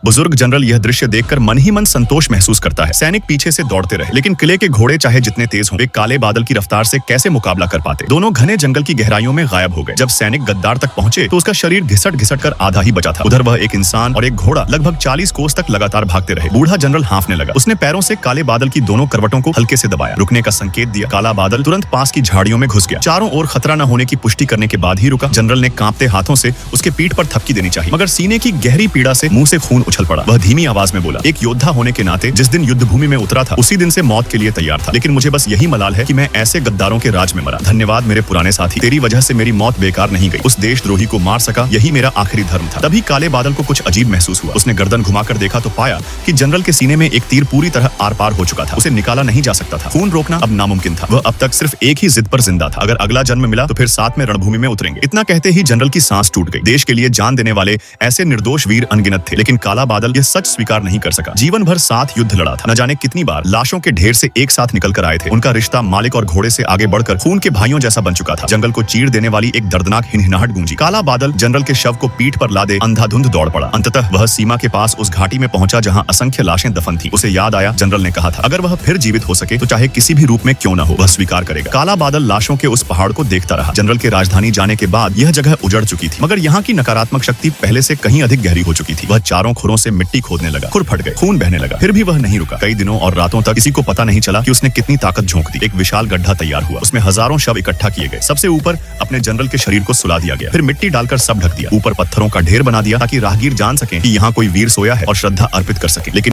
बुजुर्ग जनरल यह दृश्य देखकर मन ही मन संतोष महसूस करता है। सैनिक पीछे से दौड़ते रहे, लेकिन किले के घोड़े चाहे जितने तेज हों, वे काले बादल की रफ्तार से कैसे मुकाबला कर पाते। दोनों घने जंगल की गहराइयों में गायब हो गए। जब सैनिक गद्दार तक पहुंचे तो उसका शरीर घिसट घिसट कर आधा ही बचा था। उधर वह एक इंसान और एक घोड़ा लगभग 40 कोस तक लगातार भागते रहे। बूढ़ा जनरल हांफने लगा। उसने पैरों से काले बादल की दोनों करवटों को हल्के से दबाया, रुकने का संकेत दिया। काला बादल तुरंत पास की झाड़ियों में घुस गया। चारों ओर खतरा न होने की पुष्टि करने के बाद ही रुका। जनरल ने कांपते हाथों से उसके पीठ पर थपकी देनी चाहिए, मगर सीने की गहरी पीड़ा से मुंह से खून उछल पड़ा। वह धीमी आवाज में बोला, एक योद्धा होने के नाते जिस दिन युद्ध भूमि में उतरा था उसी दिन से मौत के लिए तैयार था, लेकिन मुझे बस यही मलाल है कि मैं ऐसे गद्दारों के राज में मरा। धन्यवाद मेरे पुराने साथी, तेरी वजह से मेरी मौत बेकार नहीं गई। उस देशद्रोही को मार सका, यही मेरा आखिरी धर्म था। तभी काले बादल को कुछ अजीब महसूस हुआ। उसने गर्दन घुमाकर देखा तो पाया कि जनरल के सीने में एक तीर पूरी तरह आर पार हो चुका था। उसे निकाला नहीं जा सकता था। खून रोकना अब नामुमकिन था। वह अब तक सिर्फ एक ही जिद पर जिंदा था, अगर अगला जन्म मिला तो फिर साथ में रणभूमि में उतरेंगे। इतना कहते ही जनरल की सांस टूट गई। देश के लिए जान देने वाले ऐसे निर्दोष वीर अनगिनत थे, लेकिन काला बादल यह सच स्वीकार नहीं कर सका। जीवन भर साथ युद्ध लड़ा था, न जाने कितनी बार लाशों के ढेर से एक साथ निकल कर आए थे। उनका रिश्ता मालिक और घोड़े से आगे बढ़कर खून के भाइयों जैसा बन चुका था। जंगल को चीर देने वाली एक दर्दनाक हिनहिनाहट गूंजी। काला बादल जनरल के शव को पीठ पर लादे अंधाधुंध दौड़ पड़ा। अंततः वह सीमा के पास उस घाटी में पहुंचा जहां असंख्य लाशें दफन थी। उसे याद आया, जनरल ने कहा था, अगर वह फिर जीवित हो सके तो चाहे किसी भी रूप में क्यों न हो, वह स्वीकार करेगा। काला बादल लाशों के उस पहाड़ को देखता रहा। जनरल के राजधानी जाने के बाद यह जगह उजड़ चुकी थी, मगर यहाँ की नकारात्मक शक्ति पहले से कहीं अधिक गहरी हो चुकी थी। वह चारों खुरों से मिट्टी खोदने लगा। खुर फट गए, खून बहने लगा। फिर भी वह नहीं रुका। कई दिनों और रातों तक किसी को पता नहीं चला कि उसने कितनी ताकत झोंक दी। एक विशाल गड्ढा तैयार हुआ, उसमें हजारों शव इकट्ठा किए गए। सबसे ऊपर अपने जनरल के शरीर को सुला दिया गया, फिर मिट्टी डालकर सब ढक दिया। ऊपर पत्थरों का ढेर बना दिया ताकि राहगीर जान सकें कि यहाँ कोई वीर सोया है और श्रद्धा अर्पित कर सके। लेकिन